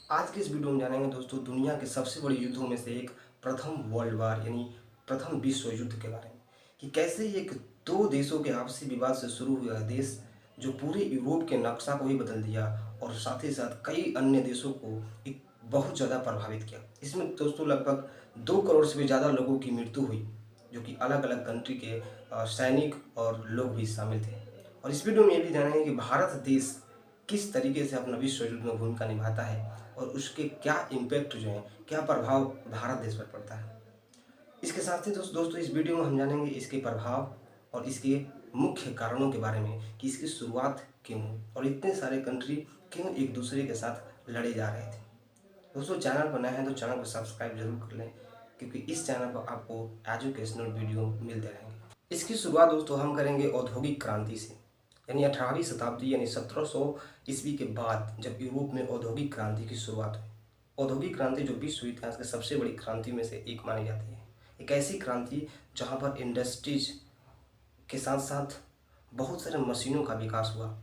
आज के इस वीडियो में जानेंगे दोस्तों दुनिया के सबसे बड़े युद्धों में से एक प्रथम वर्ल्ड वार यानी प्रथम विश्व युद्ध के बारे में कि कैसे एक दो देशों के आपसी विवाद से शुरू हुआ देश जो पूरे यूरोप के नक्शा को ही बदल दिया और साथ ही साथ कई अन्य देशों को एक बहुत ज़्यादा प्रभावित किया। इसमें दोस्तों लगभग 2 करोड़ से भी ज़्यादा लोगों की मृत्यु हुई जो कि अलग अलग कंट्री के सैनिक और लोग भी शामिल थे। और इस वीडियो में ये भी जानेंगे कि भारत देश किस तरीके से अपना विश्व युद्ध में भूमिका निभाता है और उसके क्या इम्पैक्ट जो है, क्या प्रभाव भारत देश पर पड़ता है। इसके साथ ही दोस्तों इस वीडियो में हम जानेंगे इसके प्रभाव और इसके मुख्य कारणों के बारे में कि इसकी शुरुआत क्यों हुई और इतने सारे कंट्री क्यों एक दूसरे के साथ लड़े जा रहे थे। दोस्तों चैनल पर नए हैं तो चैनल को सब्सक्राइब जरूर कर लें क्योंकि इस चैनल पर आपको एजुकेशनल वीडियो मिलते रहेंगे। इसकी शुरुआत दोस्तों हम करेंगे औद्योगिक क्रांति से, यानी 18वीं शताब्दी यानी 1700 ईस्वी के बाद जब यूरोप में औद्योगिक क्रांति की शुरुआत हुई। औद्योगिक क्रांति जो विश्व इतिहास की सबसे बड़ी क्रांति में से एक मानी जाती है। एक ऐसी क्रांति जहां पर इंडस्ट्रीज के साथ साथ बहुत सारे मशीनों का विकास हुआ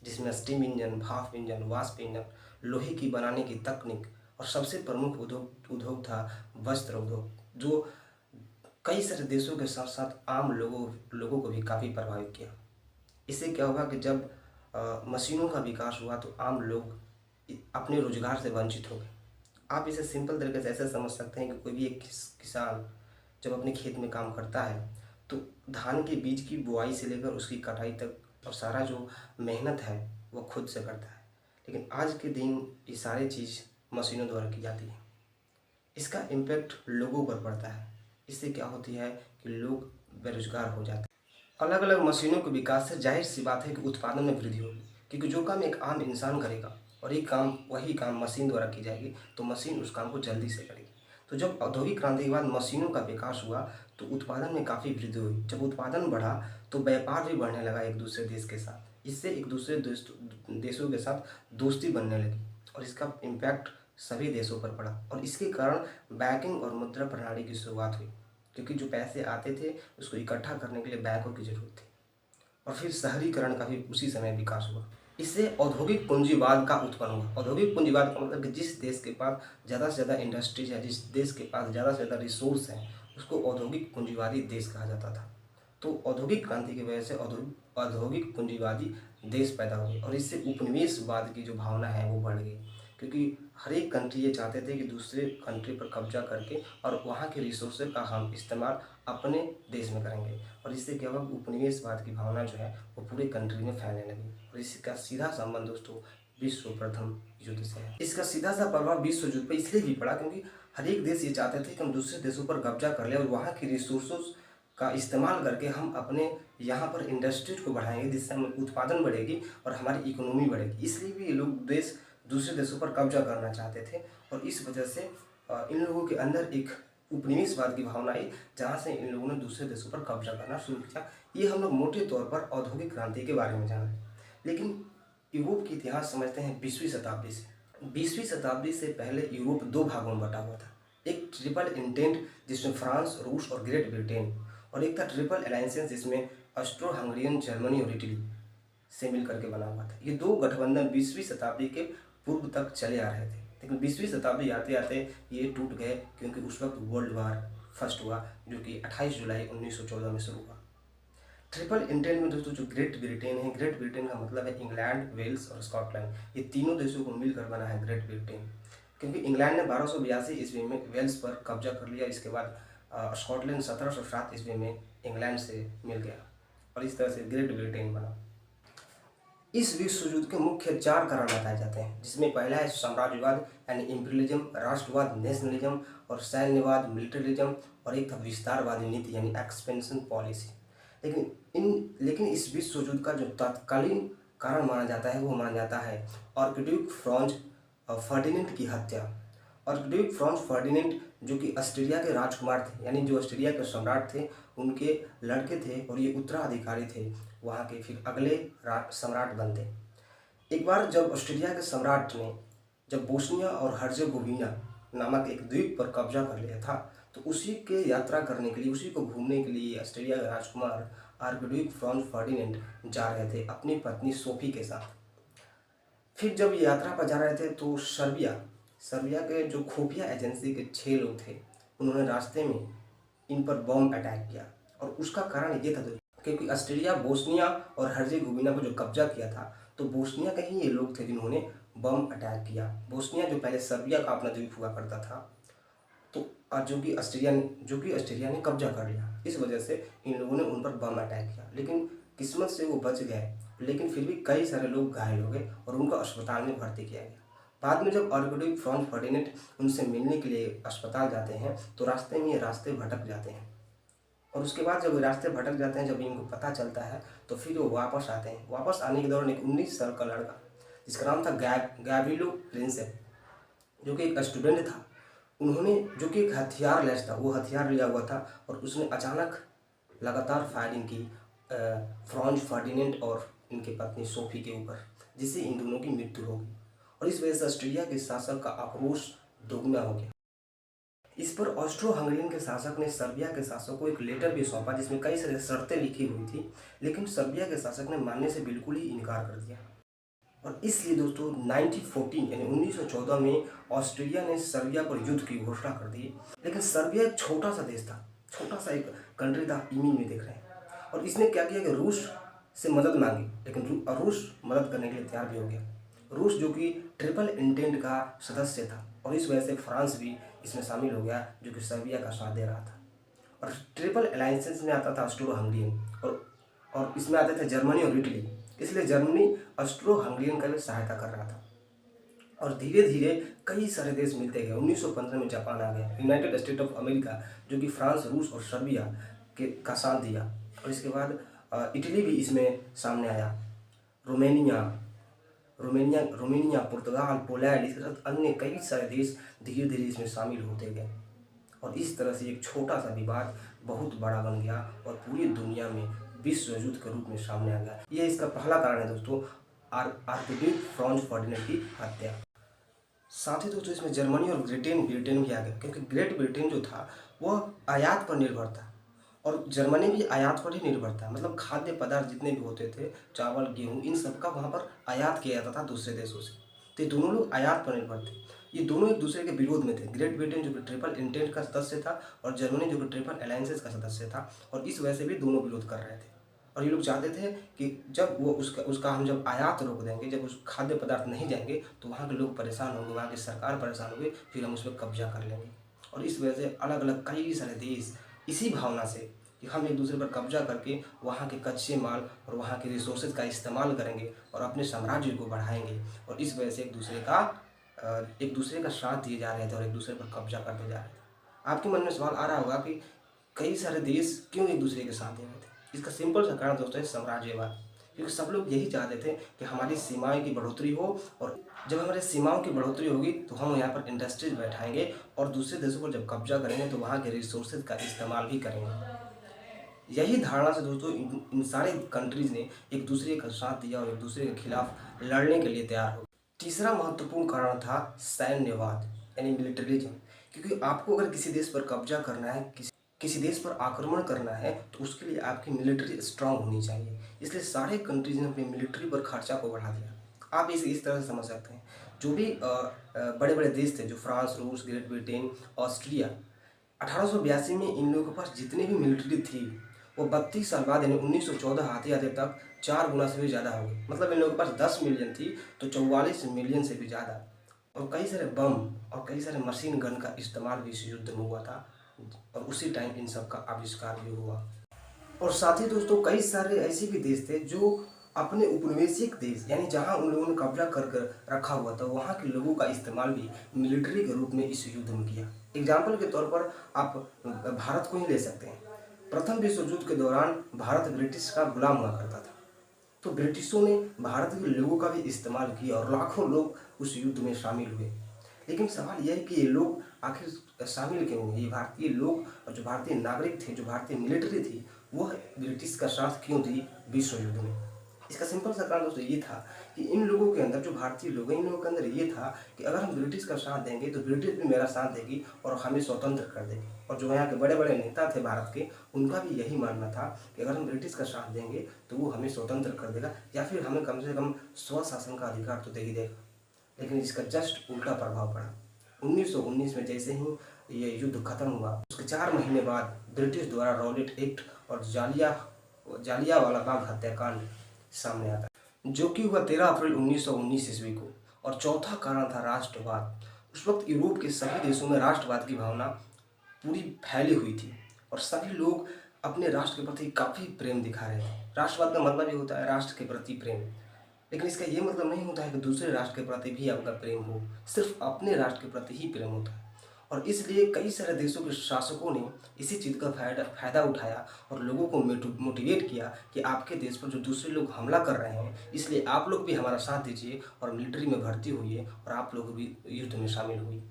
जिसमें स्टीम इंजन, भाप इंजन, वाष्प इंजन, लोहे की बनाने की तकनीक और सबसे प्रमुख उद्योग था वस्त्र उद्योग जो कई सारे देशों के साथ साथ आम लोगों को भी काफ़ी प्रभावित किया। इससे क्या होगा कि जब मशीनों का विकास हुआ तो आम लोग अपने रोजगार से वंचित हो गए। आप इसे सिंपल तरीके से ऐसे समझ सकते हैं कि कोई भी एक किसान जब अपने खेत में काम करता है तो धान के बीज की बुआई से लेकर उसकी कटाई तक और सारा जो मेहनत है वो खुद से करता है। लेकिन आज के दिन ये सारी चीज़ मशीनों द्वारा की जाती है। इसका इम्पैक्ट लोगों पर पड़ता है। इससे क्या होती है कि लोग बेरोजगार हो जाते हैं। अलग अलग मशीनों के विकास से जाहिर सी बात है कि उत्पादन में वृद्धि होगी क्योंकि जो काम एक आम इंसान करेगा और वही काम मशीन द्वारा की जाएगी तो मशीन उस काम को जल्दी से करेगी। तो जब औद्योगिक क्रांति के बाद मशीनों का विकास हुआ तो उत्पादन में काफ़ी वृद्धि हुई। जब उत्पादन बढ़ा तो व्यापार भी बढ़ने लगा एक दूसरे देश के साथ। इससे एक दूसरे देशों के साथ दोस्ती बनने लगी और इसका इम्पैक्ट सभी देशों पर पड़ा और इसके कारण बैंकिंग और मुद्रा प्रणाली की शुरुआत हुई क्योंकि जो पैसे आते थे उसको इकट्ठा करने के लिए बैंकों की जरूरत थी। और फिर शहरीकरण का भी उसी समय विकास हुआ। इससे औद्योगिक पूंजीवाद का उत्पन्न हुआ। औद्योगिक पूंजीवाद का मतलब कि जिस देश के पास ज़्यादा से ज़्यादा इंडस्ट्रीज है, जिस देश के पास ज़्यादा से ज़्यादा रिसोर्स है, उसको औद्योगिक पूंजीवादी देश कहा जाता था। तो औद्योगिक क्रांति की वजह से औद्योगिक पूंजीवादी देश पैदा हुए और इससे उपनिवेशवाद की जो भावना है वो बढ़ गई क्योंकि हर एक कंट्री ये चाहते थे कि दूसरे कंट्री पर कब्जा करके और वहाँ के रिसोर्सेज का हम इस्तेमाल अपने देश में करेंगे और इससे क्या होगा उपनिवेशवाद की भावना जो है वो पूरे कंट्री में फैलने लगी और इसका सीधा संबंध दोस्तों विश्व प्रथम युद्ध से है। इसका सीधा सा प्रभाव विश्व युद्ध पर इसलिए भी पड़ा क्योंकि हर एक देश ये चाहते थे कि हम दूसरे देशों पर कब्जा कर लें और वहाँ की रिसोर्सेज का इस्तेमाल करके हम अपने यहाँ पर इंडस्ट्रीज को बढ़ाएंगे जिससे हम उत्पादन बढ़ेगी और हमारी इकोनॉमी बढ़ेगी। इसलिए भी ये लोग देश दूसरे देशों पर कब्जा करना चाहते थे और इस वजह से इन लोगों के अंदर एक उपनिवेशवाद की भावना आई जहाँ से इन लोगों ने दूसरे देशों पर कब्जा करना शुरू किया। ये हम लोग मोटे तौर पर औद्योगिक क्रांति के बारे में जाना। लेकिन यूरोप की इतिहास समझते हैं 20वीं शताब्दी से। 20वीं शताब्दी से पहले यूरोप 2 भागों में बटा हुआ था। एक ट्रिपल इंटेंट जिसमें फ्रांस, रूस और ग्रेट ब्रिटेन और एक था ट्रिपल अलायंसेस जिसमें ऑस्ट्रो हंगेरियन, जर्मनी और इटली से मिल करके बना हुआ था। ये 2 गठबंधन 20वीं शताब्दी के पूर्व तक चले आ रहे थे लेकिन 20वीं शताब्दी आते आते ये टूट गए क्योंकि उस वक्त वर्ल्ड वार फर्स्ट हुआ जो कि 28 जुलाई 1914 में शुरू हुआ। ट्रिपल इंटेंट में दोस्तों जो ग्रेट ब्रिटेन है, ग्रेट ब्रिटेन का मतलब है इंग्लैंड, वेल्स और स्कॉटलैंड, ये तीनों देशों को मिलकर बना है ग्रेट ब्रिटेन। क्योंकि इंग्लैंड ने 1282 ईस्वी में वेल्स पर कब्जा कर लिया, इसके बाद स्कॉटलैंड 1707 ईस्वी में इंग्लैंड से मिल गया और इस तरह से ग्रेट ब्रिटेन बना। इस विश्व युद्ध के मुख्य 4 कारण बताए जाते हैं जिसमें पहला है साम्राज्यवाद यानी इम्पीरियलिज्म, राष्ट्रवाद नेशनलिज्म और सैन्यवाद मिलिटरिज्म और एक था विस्तारवादी नीति यानी एक्सपेंशन पॉलिसी। लेकिन इस विश्व युद्ध का जो तत्कालीन कारण माना जाता है वो माना जाता है आर्कड्यूक फ्रांज फर्डिनेंड की हत्या। आर्कड्यूक फ्रांज फर्डिनेंड जो कि ऑस्ट्रिया के राजकुमार थे यानी जो ऑस्ट्रिया के सम्राट थे उनके लड़के थे और ये उत्तराधिकारी थे वहाँ के फिर अगले सम्राट बनते। एक बार जब ऑस्ट्रेलिया के सम्राट ने जब बोस्निया और हर्जेगोविना नामक एक द्वीप पर कब्जा कर लिया था तो उसी के यात्रा करने के लिए, उसी को घूमने के लिए ऑस्ट्रेलिया के राजकुमार आर्कड्यूक फ्रांज फर्डिनेंड जा रहे थे अपनी पत्नी सोफी के साथ। फिर जब ये यात्रा पर जा रहे थे तो सर्बिया सर्बिया के जो खुफिया एजेंसी के 6 लोग थे, उन्होंने रास्ते में इन पर बॉम्ब अटैक किया। और उसका कारण ये था क्योंकि ऑस्ट्रिया बोस्निया और हर्जेगोविना पर जो कब्जा किया था, तो बोस्निया के ही ये लोग थे जिन्होंने बम अटैक किया। बोस्निया जो पहले सर्बिया का अपना द्वीप हुआ करता था, तो आज जो कि ऑस्ट्रेलिया ने कब्जा कर लिया। इस वजह से इन लोगों ने उन पर बम अटैक किया, लेकिन किस्मत से वो बच गए। लेकिन फिर भी कई सारे लोग घायल हो गए और उनको अस्पताल में भर्ती किया गया। बाद में जब आर्कड्यूक फ्रॉन्ज फर्डिनेंड उनसे मिलने के लिए अस्पताल जाते हैं, तो रास्ते में ये रास्ते भटक जाते हैं। और उसके बाद जब रास्ते भटक जाते हैं, जब इनको पता चलता है, तो फिर वो वापस आते हैं। वापस आने के दौरान एक 19 साल का लड़का, जिसका नाम था गैविलो प्रिंसेप, जो कि एक स्टूडेंट था, उन्होंने, जो कि एक हथियार लैस था, वो हथियार लिया हुआ था और उसने अचानक लगातार फायरिंग की फ्रॉन्ज फर्डिनेंड और इनकी पत्नी सोफी के ऊपर, जिससे इन दोनों की मृत्यु हो गई। और इस वजह से ऑस्ट्रेलिया के शासक का आक्रोश दोगुना हो गया। इस पर ऑस्ट्रो हंगेरियन के शासक ने सर्बिया के शासक को एक लेटर भी सौंपा, जिसमें कई सारी शर्तें लिखी हुई थी, लेकिन सर्बिया के शासक ने मानने से बिल्कुल ही इनकार कर दिया। और इसलिए दोस्तों 1914 यानी 1914 में ऑस्ट्रेलिया ने सर्बिया पर युद्ध की घोषणा कर दी। लेकिन सर्बिया एक छोटा सा देश था, छोटा सा एक कंट्री था, इमेज में देख रहे हैं। और इसने क्या किया कि रूस से मदद मांगी, लेकिन रूस मदद करने के लिए तैयार भी हो गया। रूस जो कि ट्रिपल इंटेंट का सदस्य था, और इस वजह से फ्रांस भी इसमें शामिल हो गया, जो कि सर्बिया का साथ दे रहा था। और ट्रिपल अलायंसेस में आता था ऑस्ट्रो हंगेरियन, और इसमें आते थे जर्मनी और इटली। इसलिए जर्मनी ऑस्ट्रो हंगेरियन का भी सहायता कर रहा था। और धीरे धीरे कई सारे देश मिलते गए। 1915 में जापान आ गया, यूनाइटेड स्टेट ऑफ अमेरिका, जो कि फ्रांस, रूस और सर्बिया का साथ दिया। और इसके बाद इटली भी इसमें सामने आया। रोमेनिया रोमेनिया, पुर्तगाल, पोलैंड, इसके साथ अन्य कई सारे देश धीरे धीरे इसमें शामिल होते गए। और इस तरह से एक छोटा सा विवाद बहुत बड़ा बन गया और पूरी दुनिया में विश्व युद्ध के रूप में सामने आ गया। ये इसका पहला कारण है दोस्तों, आर्कड्यूक फ्रॉन्ज फर्डिनेंड की हत्या। साथ ही दोस्तों इसमें जर्मनी और ब्रिटेन भी आ गया, क्योंकि ग्रेट ब्रिटेन जो था वह आयात पर निर्भर था और जर्मनी भी आयात पर ही निर्भर था। मतलब खाद्य पदार्थ जितने भी होते थे, चावल, गेहूँ, इन सब का वहाँ पर आयात किया जाता था दूसरे देशों से। तो ये दोनों लोग आयात पर निर्भर थे। ये दोनों एक दूसरे के विरोध में थे। ग्रेट ब्रिटेन जो कि ट्रिपल इंटेंट का सदस्य था और जर्मनी जो कि ट्रिपल अलायंसेस का सदस्य था, और इस वजह से भी दोनों विरोध कर रहे थे। और ये लोग चाहते थे कि जब वो उसका हम जब आयात रोक देंगे, जब उस खाद्य पदार्थ नहीं जाएंगे, तो वहाँ के लोग परेशान होंगे, वहाँ की सरकार परेशान होगी, फिर हम उस पर कब्जा कर लेंगे। और इस वजह से अलग अलग कई सारे देश इसी भावना से कि हम एक दूसरे पर कब्जा करके वहाँ के कच्चे माल और वहाँ के रिसोर्सेज का इस्तेमाल करेंगे और अपने साम्राज्य को बढ़ाएंगे। और इस वजह से एक दूसरे का साथ दिए जा रहे थे और एक दूसरे पर कब्जा करते जा रहे थे। आपके मन में सवाल आ रहा होगा कि कई सारे देश क्यों एक दूसरे के साथ दे रहे थे। इसका सिंपल सा कारण दोस्तों है साम्राज्यवाद। क्योंकि सब लोग यही चाहते थे कि हमारी सीमाएं की बढ़ोतरी हो, और जब हमारे सीमाओं की बढ़ोतरी होगी तो हम यहाँ पर इंडस्ट्रीज बैठाएंगे और दूसरे देशों पर जब कब्जा करेंगे तो वहाँ के रिसोर्सेज का इस्तेमाल भी करेंगे। यही धारणा से दोस्तों इन सारे कंट्रीज ने एक दूसरे का साथ दिया और एक दूसरे के खिलाफ लड़ने के लिए तैयार हो। तीसरा महत्वपूर्ण कारण था सैन्यवाद यानी मिलिटरिज्म। क्योंकि आपको अगर किसी देश पर कब्जा करना है, किसी देश पर आक्रमण करना है, तो उसके लिए आपकी मिलिट्री स्ट्रांग होनी चाहिए। इसलिए सारे कंट्रीज ने अपनी मिलिट्री पर खर्चा को बढ़ा दिया। आप इसे इस तरह से समझ सकते हैं, जो भी बड़े बड़े देश थे, जो फ्रांस, रूस, ग्रेट ब्रिटेन, ऑस्ट्रिया, 1882 में इन लोगों के पास जितनी भी मिलिट्री थी, वो 32 साल बाद यानी 1914 आते आते तक 4 गुना से भी ज़्यादा हो गई। मतलब इन लोगों के पास 10 मिलियन थी तो 44 मिलियन से भी ज़्यादा। और कई सारे बम और कई सारे मशीन गन का इस्तेमाल भी इस युद्ध में हुआ था, और उसी टाइम इन सब का आविष्कार भी हुआ। और साथ ही दोस्तों कई सारे ऐसे भी देश थे जो अपने उपनिवेशिक देश, यानी जहां उन लोगों ने कब्जा कर कर रखा हुआ था, वहां के लोगों का इस्तेमाल भी मिलिट्री के रूप में इस युद्ध में किया। एग्जाम्पल के तौर पर आप भारत को ही ले सकते हैं। प्रथम विश्व युद्ध के दौरान भारत ब्रिटिश का गुलाम हुआ करता था, तो ब्रिटिशों ने भारत के लोगों का भी इस्तेमाल किया और लाखों लोग उस युद्ध में शामिल हुए। लेकिन सवाल यह है कि ये लोग आखिर शामिल क्यों हुए? ये भारतीय लोग और जो भारतीय नागरिक थे, जो भारतीय मिलिट्री थी, वह ब्रिटिश का साथ क्यों दी विश्व युद्ध में? इसका सिंपल सा कारण दोस्तों ये था कि इन लोगों के अंदर, जो भारतीय लोग हैं, इन लोगों के अंदर ये था कि अगर हम ब्रिटिश का साथ देंगे तो ब्रिटिश भी मेरा साथ देगी और हमें स्वतंत्र कर देगी। और जो यहाँ के बड़े बड़े नेता थे भारत के, उनका भी यही मानना था कि अगर हम ब्रिटिश का साथ देंगे तो वो हमें स्वतंत्र कर देगा, या फिर हमें कम से कम स्वशासन का अधिकार तो दे ही देगा। लेकिन इसका जस्ट उल्टा प्रभाव पड़ा। 1919 में जैसे ही ये युद्ध खत्म हुआ, उसके 4 महीने बाद ब्रिटिश द्वारा रॉलेट एक्ट और जालियांवाला बाग हत्याकांड सामने आता है, जो कि हुआ 13 अप्रैल 1919 ईस्वी को। और चौथा कारण था राष्ट्रवाद। उस वक्त यूरोप के सभी देशों में राष्ट्रवाद की भावना पूरी फैली हुई थी और सभी लोग अपने राष्ट्र के प्रति काफ़ी प्रेम दिखा रहे थे। राष्ट्रवाद का मतलब ये होता है राष्ट्र के प्रति प्रेम, लेकिन इसका ये मतलब नहीं होता है कि दूसरे राष्ट्र के प्रति भी आपका प्रेम हो, सिर्फ अपने राष्ट्र के प्रति ही प्रेम होता है। और इसलिए कई सारे देशों के शासकों ने इसी चीज़ का फायदा उठाया और लोगों को मोटिवेट किया कि आपके देश पर जो दूसरे लोग हमला कर रहे हैं, इसलिए आप लोग भी हमारा साथ दीजिए और मिलिट्री में भर्ती होइए और आप लोग भी युद्ध में शामिल हुई।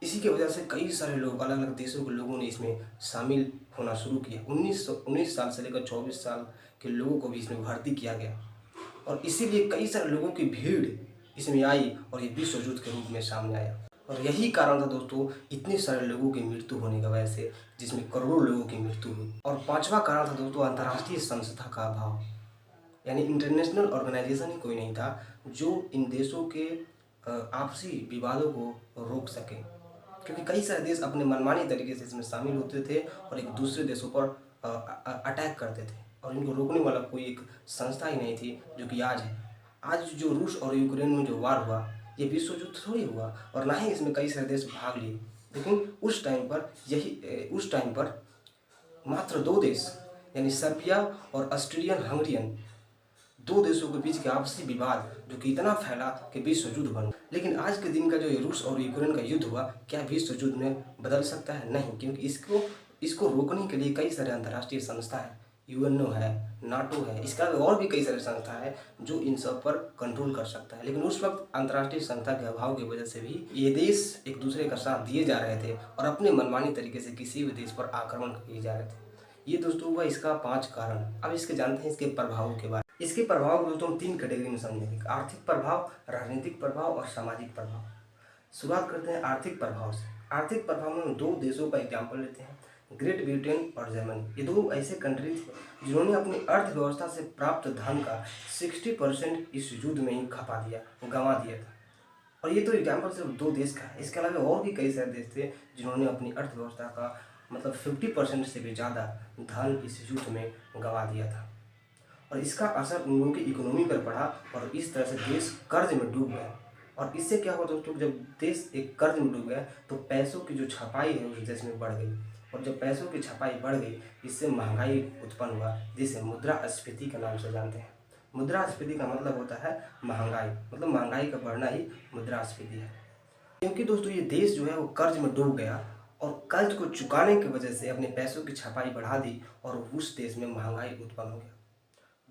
इसी की वजह से कई सारे लोग, अलग अलग देशों के लोगों ने इसमें शामिल होना शुरू किया। 19 साल से लेकर 24 साल के लोगों को भी इसमें भर्ती किया गया और इसीलिए कई सारे लोगों की भीड़ इसमें आई और ये विश्व युद्ध के रूप में सामने आया। और यही कारण था दोस्तों इतने सारे लोगों की मृत्यु होने की वजह से, जिसमें करोड़ों लोगों की मृत्यु हुई। और पांचवा कारण था दोस्तों अंतर्राष्ट्रीय संस्था का अभाव, यानी इंटरनेशनल ऑर्गेनाइजेशन ही कोई नहीं था जो इन देशों के आपसी विवादों को रोक सके, क्योंकि कई सारे देश अपने मनमानी तरीके से इसमें शामिल होते थे और एक दूसरे देशों पर अटैक करते थे और इनको रोकने वाला कोई एक संस्था ही नहीं थी, जो कि आज है। आज जो रूस और यूक्रेन में जो वार हुआ, ये विश्व युद्ध थोड़ी हुआ और ना ही इसमें कई सारे देश भाग लिए, लेकिन उस टाइम पर मात्र 2 देश यानी सर्बिया और ऑस्ट्रियन हंगरियन, 2 देशों के बीच के आपसी विवाद जो कि इतना फैला कि विश्व युद्ध बन गया। लेकिन आज के दिन का जो रूस और यूक्रेन का युद्ध हुआ, क्या विश्व युद्ध में बदल सकता है? नहीं, क्योंकि इसको रोकने के लिए कई सारे अंतर्राष्ट्रीय संस्था है, यूएनओ है, नाटो है, इसका और भी कई सारे संस्था है जो इन सब पर कंट्रोल कर सकता है। लेकिन उस वक्त अंतर्राष्ट्रीय संस्था के अभाव की वजह से भी ये देश एक दूसरे का साथ दिए जा रहे थे और अपने मनमानी तरीके से किसी भी देश पर आक्रमण किए जा रहे थे। ये दोस्तों हुआ इसका 5 कारण। अब इसके जानते हैं इसके प्रभावों के बारे में। इसके प्रभाव को दोस्तों हम 3 कैटेगरी में समझेंगे: आर्थिक प्रभाव, राजनीतिक प्रभाव और सामाजिक प्रभाव। शुरुआत करते हैं आर्थिक प्रभाव से। आर्थिक प्रभाव में हम 2 देशों का एग्जाम्पल लेते हैं, ग्रेट ब्रिटेन और जर्मनी। ये 2 ऐसे कंट्री थे जिन्होंने अपनी अर्थव्यवस्था से प्राप्त धन का 60% इस युद्ध में ही गंवा दिया था। और ये तो एग्जाम्पल सिर्फ 2 देश का है, इसके अलावा और भी कई सारे देश थे जिन्होंने अपनी अर्थव्यवस्था का मतलब 50% से भी ज़्यादा धन इस युद्ध में गंवा दिया था। और इसका असर उन लोगों की इकोनॉमी पर पड़ा और इस तरह से देश कर्ज में डूब गया। और इससे क्या हुआ दोस्तों, जब देश एक कर्ज में डूब गया तो पैसों की जो छपाई है उस देश में बढ़ गई, और जब पैसों की छपाई बढ़ गई इससे महंगाई उत्पन्न हुआ, जिसे मुद्रास्फीति के नाम से जानते हैं। मुद्रास्फीति का मतलब होता है महंगाई, मतलब महंगाई का बढ़ना ही मुद्रास्फीति है। क्योंकि दोस्तों ये देश जो है वो कर्ज में डूब गया और कर्ज को चुकाने की वजह से अपने पैसों की छपाई बढ़ा दी और उस देश में महंगाई उत्पन्न हो गया।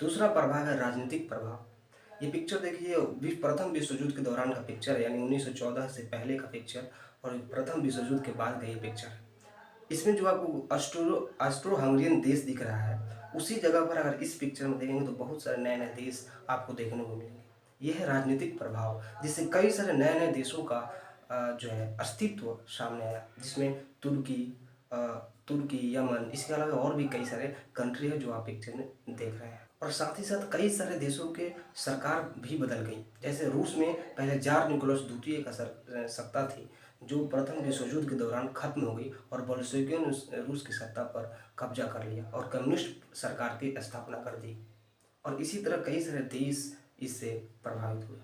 दूसरा प्रभाव है राजनीतिक प्रभाव। ये पिक्चर देखिए, प्रथम विश्व युद्ध के दौरान का पिक्चर है, यानी 1914 से पहले का पिक्चर और प्रथम विश्व युद्ध के बाद का ये पिक्चर है। इसमें जो आपको ऑस्ट्रो हंगरियन देश दिख रहा है, उसी जगह पर अगर इस पिक्चर में देखेंगे तो बहुत सारे नए नए देश आपको देखने को मिलेंगे। यह है राजनीतिक प्रभाव, जिससे कई सारे नए नए देशों का जो है अस्तित्व सामने आया, जिसमें तुर्की, यमन, इसके अलावा और भी कई सारे कंट्री है जो आप पिक्चर में देख रहे हैं। और साथ ही साथ कई सारे देशों के सरकार भी बदल गई। जैसे रूस में पहले जार निकोलस द्वितीय का सत्ता थी, जो प्रथम विश्व युद्ध के दौरान खत्म हो गई और बोल्शेविकों ने रूस की सत्ता पर कब्जा कर लिया और कम्युनिस्ट सरकार की स्थापना कर दी। और इसी तरह कई सारे देश इससे प्रभावित हुए।